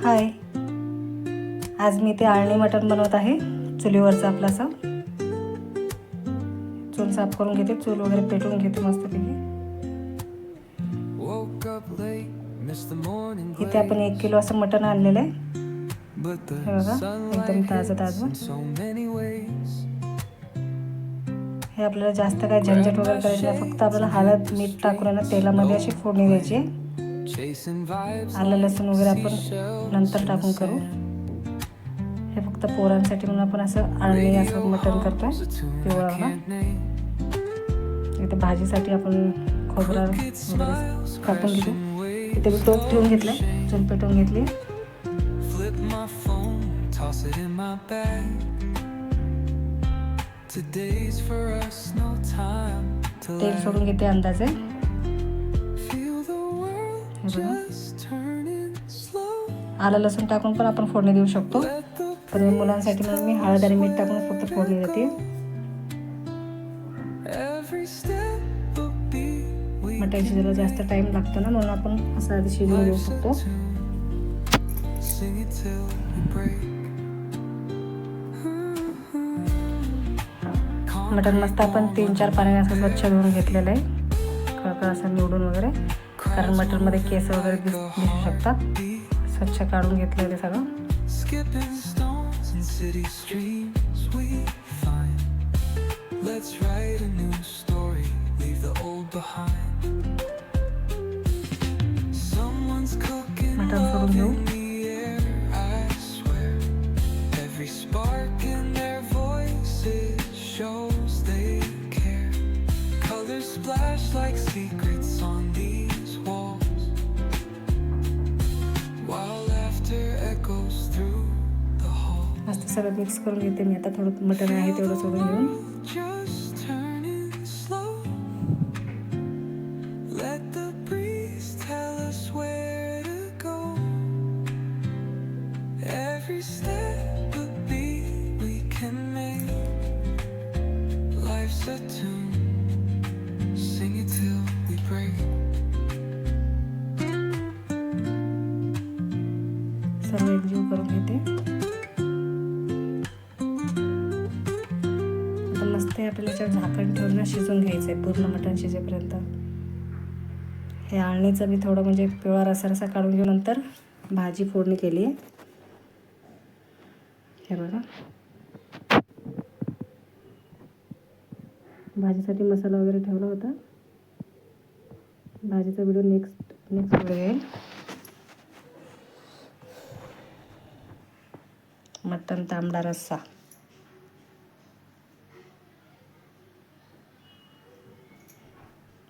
हाय, आज मी ते आळणी मटण बनवत आहे. चुलीवरचं आपलं असं. चूल साफ करून घेते, चूल वगैरे पेटवून घेते मस्तपैकी. इथे आपण 1 किलो असं मटण आणलेलं आहे. हे बघा, एकदम ताजं ताजं. हे आपल्याला जास्त काय झंझट वगैरे करायची नाही, फक्त आपल्याला हळद मीठ टाकून ना तेलामध्ये अशी फोडणी द्यायची. आलं लसूण वगैरे आपण नंतर टाकून करू. हे फक्त पोरांसाठी म्हणून आपण असं आळणी असं मटण करतोय पिवळं. इथे भाजीसाठी आपण खोबरं वगैरे कापून घेतो. इथे मी टोप ठेवून घेतलंय, चूल पेटवून घेतली. तेल सोडून घेते अंदाजे. आलं लसूण टाकून पण आपण फोडणी देऊ शकतो, पण मुलांसाठी म्हणून मी हळद आणि मीठ टाकून फक्त फोडणी देते. मटण शिजायला जास्त टाइम लागतो ना, म्हणून आपण असं आधी शिजवून घेऊ शकतो. मटण मस्त आपण 3-4 पाण्याने असं स्वच्छ धुवून घेतलेलं आहे, कळकळ असं निवडून वगैरे, कारण मटणमध्ये केस वगैरे दिसू शकतात. स्वच्छ काढून घेतलं ते सगळं. मटण सोडून घेऊ. मस्त सगळं मिक्स करून घेते मी. आता थोडं मटण आहे तेवढं सोडून घेऊन. सर्व एकजीव करून घेते. आता मस्त आपल्याला याच्यावर झाकण ठेवून शिजून घ्यायचं आहे पूर्ण मटण शिजेपर्यंत. हे आळणीचं मी थोडं म्हणजे पिवळा रसा काढून घेऊन नंतर भाजी फोडणी केली आहे. हे बघा, भाजीसाठी मसाला वगैरे ठेवला होता. भाजीचा व्हिडिओ नेक्स्ट व्हिडिओ येईल. मटण तांबडा रस्सा.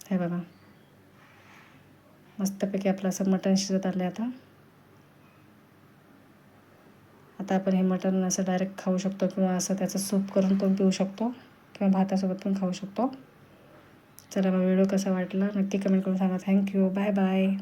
हे बघा, मस्तपैकी आपलं असं मटण शिजत आलं. आता आपण हे मटण असं डायरेक्ट खाऊ शकतो, किंवा असं त्याचं सूप करून पण पिऊ शकतो, किंवा भातासोबत पण खाऊ शकतो. चला, मग व्हिडिओ कसा वाटला नक्की कमेंट करून सांगा. थँक्यू. Bye bye.